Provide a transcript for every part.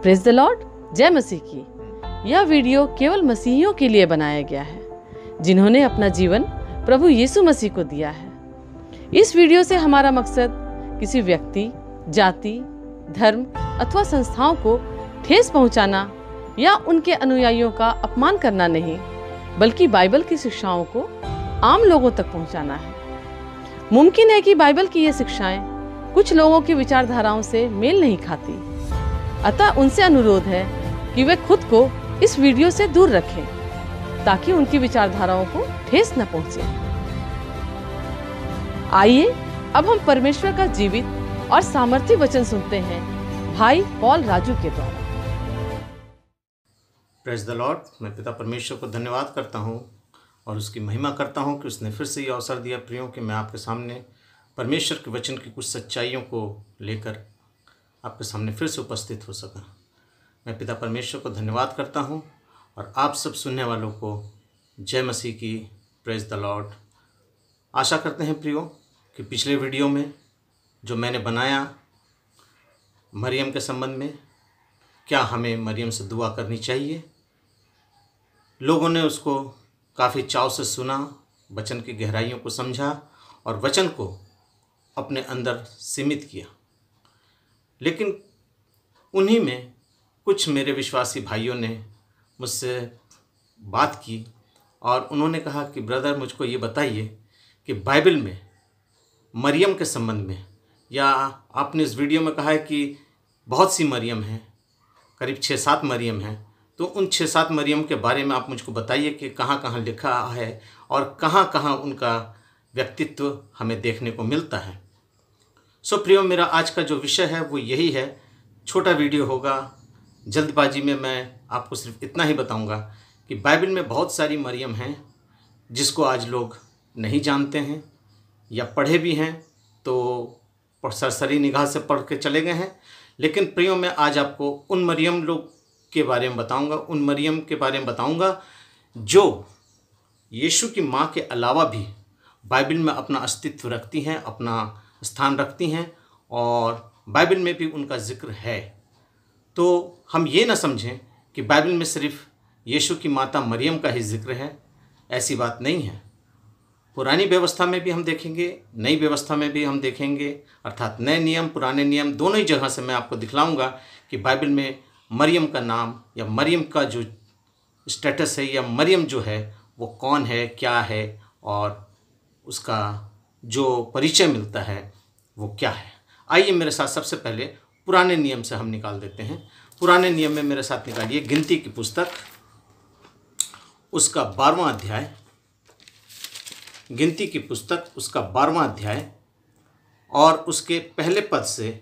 Praise the Lord, जय मसीह की। यह वीडियो केवल मसीहियों के लिए बनाया गया है जिन्होंने अपना जीवन प्रभु यीशु मसीह को दिया है। इस वीडियो से हमारा मकसद किसी व्यक्ति, जाति, धर्म अथवा संस्थाओं को ठेस पहुंचाना या उनके अनुयायियों का अपमान करना नहीं, बल्कि बाइबल की शिक्षाओं को आम लोगों तक पहुंचाना है। मुमकिन है कि बाइबल की ये शिक्षाएं कुछ लोगों की विचारधाराओं से मेल नहीं खाती, अतः उनसे अनुरोध है कि वे खुद को इस वीडियो से दूर रखें ताकि उनकी विचारधाराओं को ठेस न पहुंचे। आइए अब हम परमेश्वर का जीवित और सामर्थ्य वचन सुनते हैं भाई पॉल राजू के द्वारा। Praise the Lord. मैं पिता परमेश्वर को धन्यवाद करता हूं और उसकी महिमा करता हूं कि उसने फिर से ये अवसर दिया प्रियों कि मैं आपके सामने परमेश्वर के वचन की कुछ सच्चाइयों को लेकर आपके सामने फिर से उपस्थित हो सका। मैं पिता परमेश्वर को धन्यवाद करता हूं और आप सब सुनने वालों को जय मसीह की। Praise the Lord. आशा करते हैं प्रियो कि पिछले वीडियो में जो मैंने बनाया मरियम के संबंध में, क्या हमें मरियम से दुआ करनी चाहिए, लोगों ने उसको काफ़ी चाव से सुना, वचन की गहराइयों को समझा और वचन को अपने अंदर सीमित किया। लेकिन उन्हीं में कुछ मेरे विश्वासी भाइयों ने मुझसे बात की और उन्होंने कहा कि ब्रदर, मुझको ये बताइए कि बाइबल में मरियम के संबंध में, या आपने इस वीडियो में कहा है कि बहुत सी मरियम हैं, करीब 6-7 मरियम हैं, तो उन 6-7 मरियम के बारे में आप मुझको बताइए कि कहाँ कहाँ लिखा है और कहाँ कहाँ उनका व्यक्तित्व हमें देखने को मिलता है। सो प्रियो, मेरा आज का जो विषय है वो यही है। छोटा वीडियो होगा, जल्दबाजी में मैं आपको सिर्फ इतना ही बताऊंगा कि बाइबल में बहुत सारी मरियम हैं जिसको आज लोग नहीं जानते हैं या पढ़े भी हैं तो सरसरी निगाह से पढ़ के चले गए हैं। लेकिन प्रियो, मैं आज आपको उन मरियम लोग के बारे में बताऊंगा, उन मरियम के बारे में बताऊंगा जो यीशु की माँ के अलावा भी बाइबल में अपना अस्तित्व रखती हैं, अपना स्थान रखती हैं और बाइबल में भी उनका जिक्र है। तो हम ये ना समझें कि बाइबल में सिर्फ यीशु की माता मरियम का ही जिक्र है, ऐसी बात नहीं है। पुरानी व्यवस्था में भी हम देखेंगे, नई व्यवस्था में भी हम देखेंगे, अर्थात नए नियम पुराने नियम दोनों ही जगह से मैं आपको दिखलाऊंगा कि बाइबल में मरियम का नाम या मरियम का जो स्टेटस है या मरियम जो है वो कौन है, क्या है और उसका जो परिचय मिलता है वो क्या है। आइए मेरे साथ सबसे पहले पुराने नियम से हम निकाल देते हैं। पुराने नियम में मेरे साथ निकालिए गिनती की पुस्तक, उसका 12वां अध्याय। गिनती की पुस्तक उसका 12वां अध्याय और उसके पहले पद से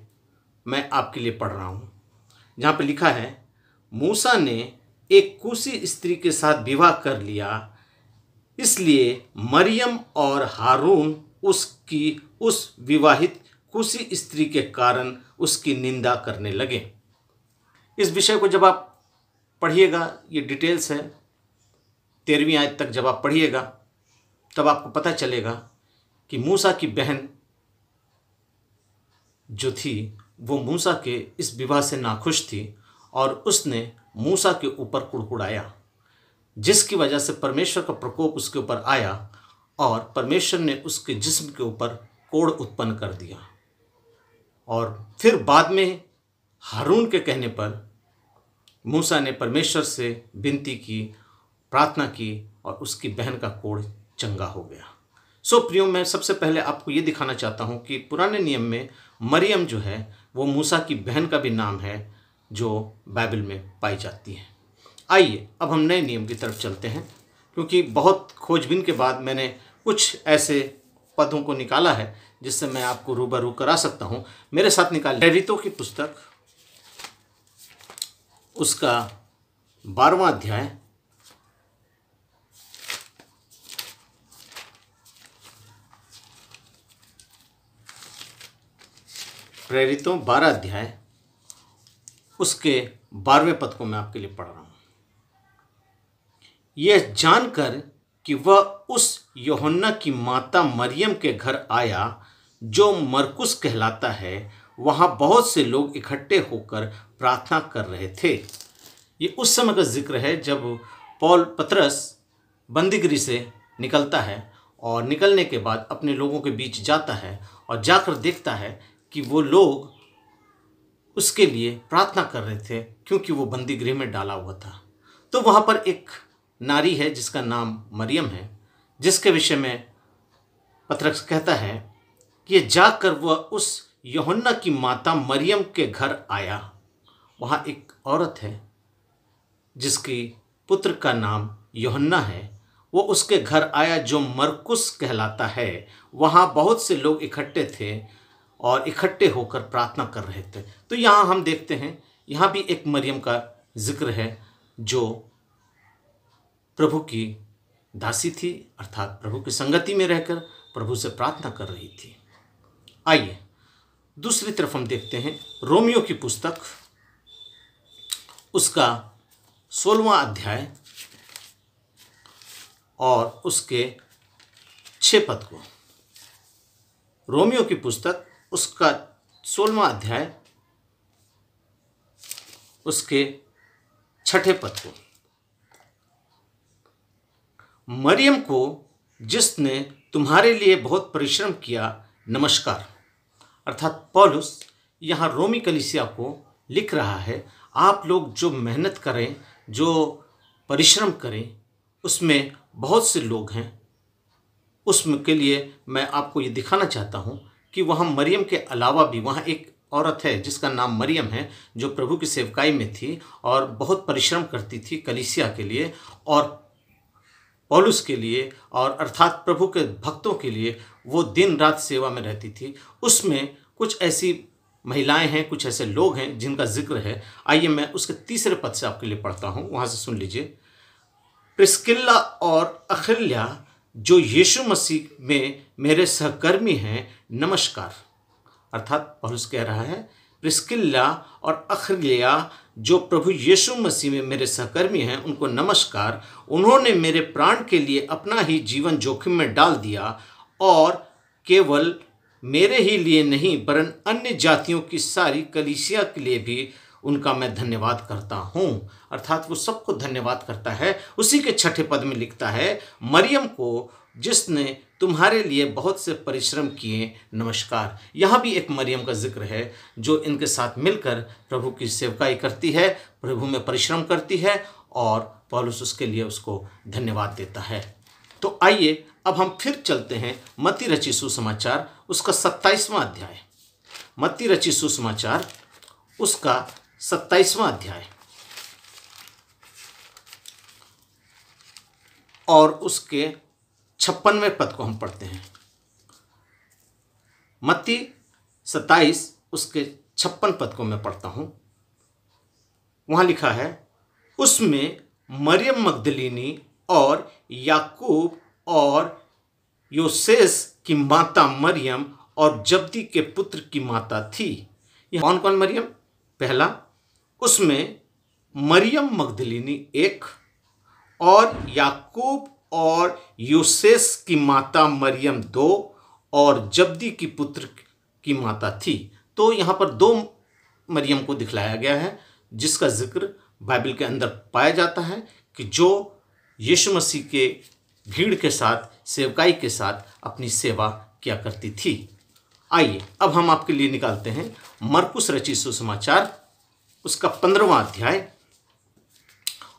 मैं आपके लिए पढ़ रहा हूँ, जहाँ पे लिखा है, मूसा ने एक कूशी स्त्री के साथ विवाह कर लिया, इसलिए मरियम और हारून उसकी उस विवाहित कूशी स्त्री के कारण उसकी निंदा करने लगे। इस विषय को जब आप पढ़िएगा, ये डिटेल्स है, 13वीं आयत तक जब आप पढ़िएगा तब आपको पता चलेगा कि मूसा की बहन जो थी वो मूसा के इस विवाह से नाखुश थी और उसने मूसा के ऊपर कुड़कुड़ाया, जिसकी वजह से परमेश्वर का प्रकोप उसके ऊपर आया और परमेश्वर ने उसके जिस्म के ऊपर कोढ़ उत्पन्न कर दिया। और फिर बाद में हारून के कहने पर मूसा ने परमेश्वर से विनती की, प्रार्थना की और उसकी बहन का कोढ़ चंगा हो गया। सो प्रियो, मैं सबसे पहले आपको ये दिखाना चाहता हूँ कि पुराने नियम में मरियम जो है वो मूसा की बहन का भी नाम है जो बाइबल में पाई जाती है। आइए अब हम नए नियम की तरफ चलते हैं, क्योंकि बहुत खोजबीन के बाद मैंने कुछ ऐसे पदों को निकाला है जिससे मैं आपको रूबरू करा सकता हूँ। मेरे साथ निकाल प्रेरितों की पुस्तक उसका 12वां अध्याय प्रेरितों 12 अध्याय उसके 12वें पद को मैं आपके लिए पढ़ रहा हूँ। यह जानकर कि वह उस यूहन्ना की माता मरियम के घर आया जो मरकुस कहलाता है, वहाँ बहुत से लोग इकट्ठे होकर प्रार्थना कर रहे थे। ये उस समय का जिक्र है जब पतरस बंदीगृह से निकलता है और निकलने के बाद अपने लोगों के बीच जाता है और जाकर देखता है कि वो लोग उसके लिए प्रार्थना कर रहे थे क्योंकि वो बंदीगृह में डाला हुआ था। तो वहाँ पर एक नारी है जिसका नाम मरियम है, जिसके विषय में पतरस कहता है कि जाकर वह उस यूहन्ना की माता मरियम के घर आया। वहाँ एक औरत है जिसकी पुत्र का नाम यूहन्ना है, वो उसके घर आया जो मरकुस कहलाता है। वहाँ बहुत से लोग इकट्ठे थे और इकट्ठे होकर प्रार्थना कर रहे थे। तो यहाँ हम देखते हैं, यहाँ भी एक मरियम का जिक्र है जो प्रभु की दासी थी, अर्थात प्रभु की संगति में रहकर प्रभु से प्रार्थना कर रही थी। आइए दूसरी तरफ हम देखते हैं रोमियो की पुस्तक, उसका 16वां अध्याय और उसके 6 पद को। रोमियो की पुस्तक उसका 16वां अध्याय उसके 6 पद को। मरियम को जिसने तुम्हारे लिए बहुत परिश्रम किया नमस्कार। अर्थात पौलुस यहाँ रोमी कलीसिया को लिख रहा है, आप लोग जो मेहनत करें, जो परिश्रम करें, उसमें बहुत से लोग हैं। उसमें के लिए मैं आपको ये दिखाना चाहता हूँ कि वहाँ मरियम के अलावा भी वहाँ एक औरत है जिसका नाम मरियम है, जो प्रभु की सेवकाई में थी और बहुत परिश्रम करती थी कलीसिया के लिए और पौलुस के लिए, और अर्थात प्रभु के भक्तों के लिए वो दिन रात सेवा में रहती थी। उसमें कुछ ऐसी महिलाएं हैं, कुछ ऐसे लोग हैं जिनका जिक्र है। आइए मैं उसके 3 पद से आपके लिए पढ़ता हूँ, वहाँ से सुन लीजिए। प्रिस्किल्ला और अखिल्या जो यीशु मसीह में मेरे सहकर्मी हैं नमस्कार। अर्थात पौलुस कह रहा है प्रिस्किल्ला और अखिल्या जो प्रभु यीशु मसीह में मेरे सहकर्मी हैं उनको नमस्कार। उन्होंने मेरे प्राण के लिए अपना ही जीवन जोखिम में डाल दिया और केवल मेरे ही लिए नहीं वरन अन्य जातियों की सारी कलीसिया के लिए भी उनका मैं धन्यवाद करता हूँ। अर्थात वो सबको धन्यवाद करता है। उसी के 6 पद में लिखता है, मरियम को जिसने तुम्हारे लिए बहुत से परिश्रम किए नमस्कार। यहाँ भी एक मरियम का जिक्र है जो इनके साथ मिलकर प्रभु की सेवकाई करती है, प्रभु में परिश्रम करती है और पौलुस उसके लिए उसको धन्यवाद देता है। तो आइए अब हम फिर चलते हैं मत्ती रचित सुसमाचार उसका 27वां अध्याय। मत्ती रचित सुसमाचार उसका 27वां अध्याय और उसके 56वें पद को हम पढ़ते हैं। मत्ती 27 उसके 56 पद को मैं पढ़ता हूं। वहां लिखा है, उसमें मरियम मगदलीनी और याकूब और योसेस की माता मरियम और जब्दी के पुत्र की माता थी। ये कौन कौन मरियम? पहला, उसमें मरियम मगदलीनी एक और याकूब और योसेस की माता मरियम 2 और जब्दी की पुत्र की माता थी। तो यहाँ पर 2 मरियम को दिखलाया गया है जिसका जिक्र बाइबल के अंदर पाया जाता है कि जो यीशु मसीह के भीड़ के साथ, सेवकाई के साथ अपनी सेवा किया करती थी। आइए अब हम आपके लिए निकालते हैं मरकुस रचित सुसमाचार उसका 15वां अध्याय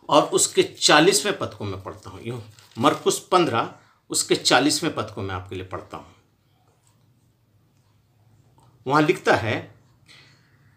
और उसके 40वें पद को मैं पढ़ता हूँ। यूँ मरकुस 15 उसके 40वें पद को मैं आपके लिए पढ़ता हूँ। वहाँ लिखता है,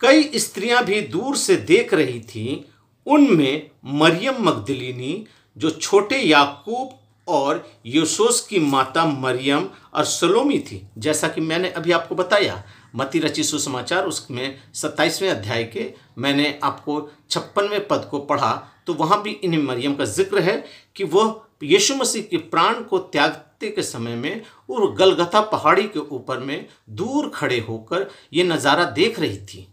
कई स्त्रियां भी दूर से देख रही थीं, उनमें मरियम मगदलीनी जो छोटे याकूब और यूसुस की माता मरियम और सलोमी थी। जैसा कि मैंने अभी आपको बताया, मत्ती रचित सुसमाचार उसमें 27वें अध्याय के मैंने आपको 56वें पद को पढ़ा, तो वहाँ भी इन्हीं मरियम का जिक्र है कि वह यीशु मसीह के प्राण को त्यागते के समय में और गलगथा पहाड़ी के ऊपर में दूर खड़े होकर ये नज़ारा देख रही थी।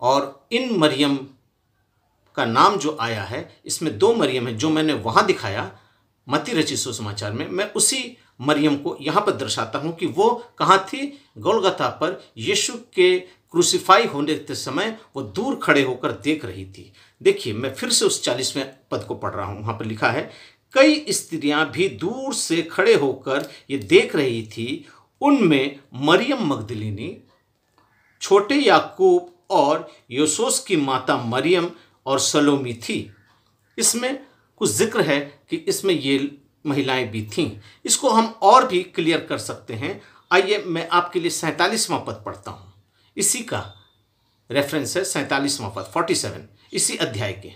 और इन मरियम का नाम जो आया है, इसमें 2 मरियम है जो मैंने वहाँ दिखाया मत्ती रचित सुसमाचार में। मैं उसी मरियम को यहाँ पर दर्शाता हूँ कि वो कहाँ थी, गोलगथा पर यीशु के क्रूसीफाई होने के समय वो दूर खड़े होकर देख रही थी। देखिए, मैं फिर से उस 40वें पद को पढ़ रहा हूँ। वहाँ पर लिखा है, कई स्त्रियां भी दूर से खड़े होकर ये देख रही थी, उनमें मरियम मगदलीनी, छोटे याकूब और योसेस की माता मरियम और सलोमी थी। इसमें कुछ जिक्र है कि इसमें ये महिलाएं भी थीं। इसको हम और भी क्लियर कर सकते हैं। आइए मैं आपके लिए 47वां पद पढ़ता हूँ। इसी का रेफरेंस है 47वां पद 47 इसी अध्याय के।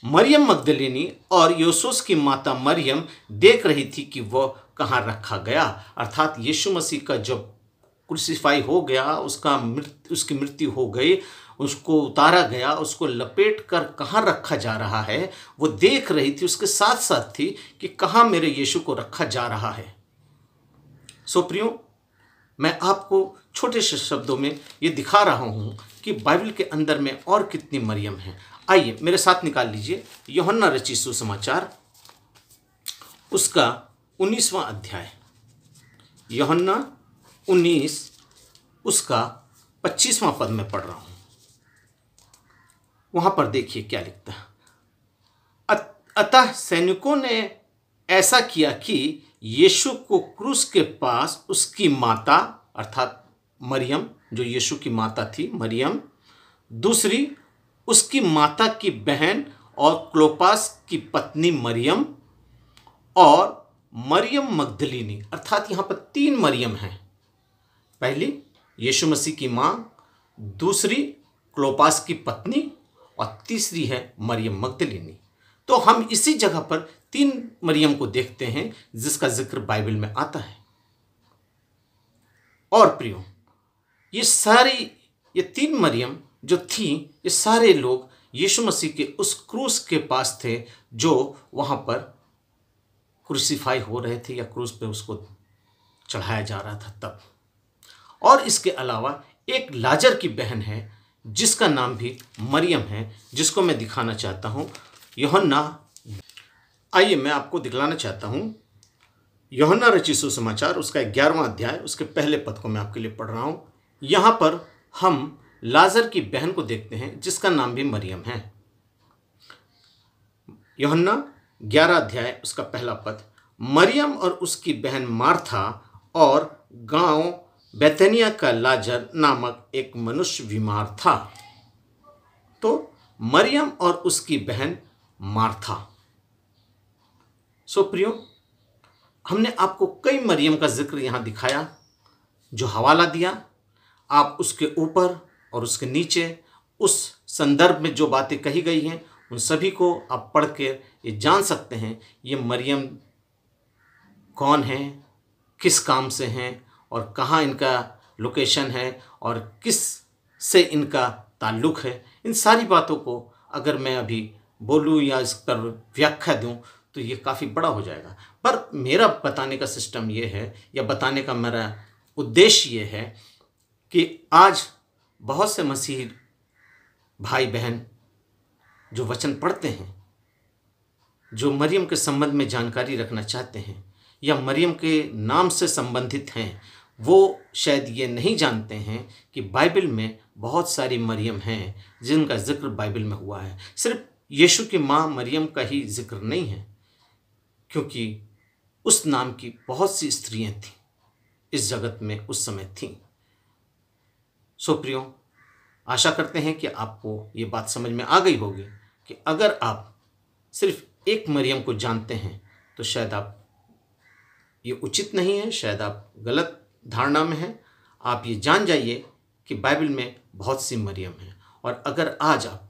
मरियम मगदलीनी और योसेस की माता मरियम देख रही थी कि वह कहाँ रखा गया, अर्थात यीशु मसीह का जब क्रूसीफाई हो गया, उसकी मृत्यु हो गई, उसको उतारा गया, उसको लपेट कर कहाँ रखा जा रहा है वो देख रही थी। उसके साथ साथ थी कि कहाँ मेरे यीशु को रखा जा रहा है। सो प्रियो, मैं आपको छोटे से शब्दों में ये दिखा रहा हूँ कि बाइबल के अंदर में और कितनी मरियम हैं। आइए मेरे साथ निकाल लीजिए यूहन्ना रचित सुसमाचार, उसका 19वां अध्याय। यूहन्ना 19 उसका 25वां पद में पढ़ रहा हूँ। वहाँ पर देखिए क्या लिखता है। अतः सैनिकों ने ऐसा किया कि यीशु को क्रूस के पास उसकी माता अर्थात मरियम, जो यीशु की माता थी मरियम, दूसरी उसकी माता की बहन और क्लोपास की पत्नी मरियम और मरियम मगदलीनी, अर्थात यहाँ पर 3 मरियम हैं। पहली यीशु मसीह की माँ, दूसरी क्लोपास की पत्नी और तीसरी है मरियम मगदलीनी। तो हम इसी जगह पर 3 मरियम को देखते हैं जिसका जिक्र बाइबल में आता है। और प्रियो, ये 3 मरियम जो थी, ये सारे लोग यीशु मसीह के उस क्रूस के पास थे जो वहाँ पर क्रूसीफाई हो रहे थे या क्रूस पे उसको चढ़ाया जा रहा था तब। और इसके अलावा एक लाजर की बहन है जिसका नाम भी मरियम है, जिसको मैं दिखाना चाहता हूँ। यूहन्ना, आइए मैं आपको दिखलाना चाहता हूँ यूहन्ना रचित सुसमाचार, उसका 11वां अध्याय, उसके पहले पद को मैं आपके लिए पढ़ रहा हूँ। यहाँ पर हम लाजर की बहन को देखते हैं जिसका नाम भी मरियम है। यूहन्ना 11 अध्याय उसका पहला पद, मरियम और उसकी बहन मार्था और गांव बैतनिया का लाजर नामक एक मनुष्य बीमार था। तो मरियम और उसकी बहन मार्था। सो प्रियो, हमने आपको कई मरियम का जिक्र यहाँ दिखाया, जो हवाला दिया। आप उसके ऊपर और उसके नीचे उस संदर्भ में जो बातें कही गई हैं उन सभी को आप पढ़ के ये जान सकते हैं ये मरियम कौन है, किस काम से हैं और कहाँ इनका लोकेशन है और किस से इनका ताल्लुक़ है। इन सारी बातों को अगर मैं अभी बोलूँ या इस पर व्याख्या दूँ तो ये काफ़ी बड़ा हो जाएगा। पर मेरा बताने का सिस्टम ये है, या बताने का मेरा उद्देश्य ये है कि आज बहुत से मसीही भाई बहन जो वचन पढ़ते हैं, जो मरियम के संबंध में जानकारी रखना चाहते हैं या मरियम के नाम से संबंधित हैं, वो शायद ये नहीं जानते हैं कि बाइबल में बहुत सारी मरियम हैं जिनका जिक्र बाइबल में हुआ है। सिर्फ यीशु की माँ मरियम का ही जिक्र नहीं है, क्योंकि उस नाम की बहुत सी स्त्रियां थीं इस जगत में उस समय थीं। सो प्रियो, आशा करते हैं कि आपको ये बात समझ में आ गई होगी कि अगर आप सिर्फ एक मरियम को जानते हैं तो शायद आप ये उचित नहीं है, शायद आप गलत धारणा में हैं। आप ये जान जाइए कि बाइबल में बहुत सी मरियम हैं, और अगर आज आप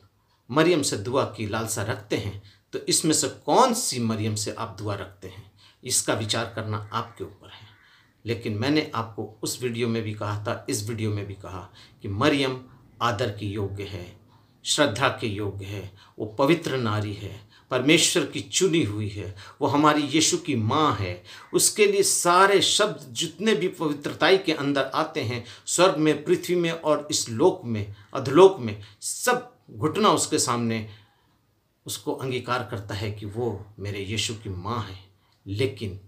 मरियम से दुआ की लालसा रखते हैं तो इसमें से कौन सी मरियम से आप दुआ रखते हैं, इसका विचार करना आपके ऊपर है। लेकिन मैंने आपको उस वीडियो में भी कहा था, इस वीडियो में भी कहा कि मरियम आदर के योग्य है, श्रद्धा के योग्य है, वो पवित्र नारी है, परमेश्वर की चुनी हुई है, वो हमारी यीशु की माँ है। उसके लिए सारे शब्द जितने भी पवित्रताई के अंदर आते हैं, स्वर्ग में, पृथ्वी में और इस लोक में, अधलोक में, सब घुटना उसके सामने उसको अंगीकार करता है कि वो मेरे यीशु की माँ है। लेकिन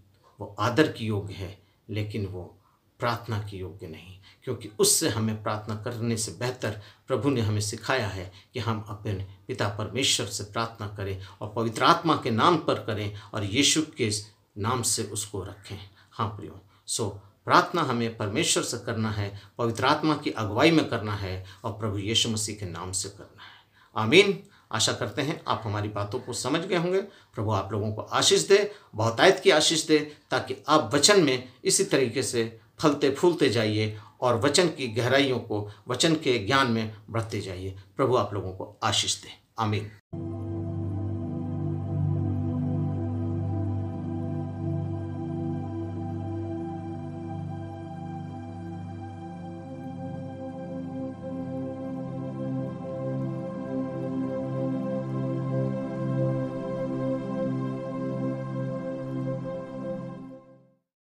वो आदर की योग्य है, लेकिन वो प्रार्थना की योग्य नहीं, क्योंकि उससे हमें प्रार्थना करने से बेहतर प्रभु ने हमें सिखाया है कि हम अपने पिता परमेश्वर से प्रार्थना करें और पवित्र आत्मा के नाम पर करें और यीशु के नाम से उसको रखें। हाँ प्रियो, सो प्रार्थना हमें परमेश्वर से करना है, पवित्र आत्मा की अगुवाई में करना है और प्रभु यीशु मसीह के नाम से करना है। आमीन। आशा करते हैं आप हमारी बातों को समझ गए होंगे। प्रभु आप लोगों को आशीष दे, बहुतायत की आशीष दे, ताकि आप वचन में इसी तरीके से फलते फूलते जाइए और वचन की गहराइयों को, वचन के ज्ञान में बढ़ते जाइए। प्रभु आप लोगों को आशीष दे। आमीन।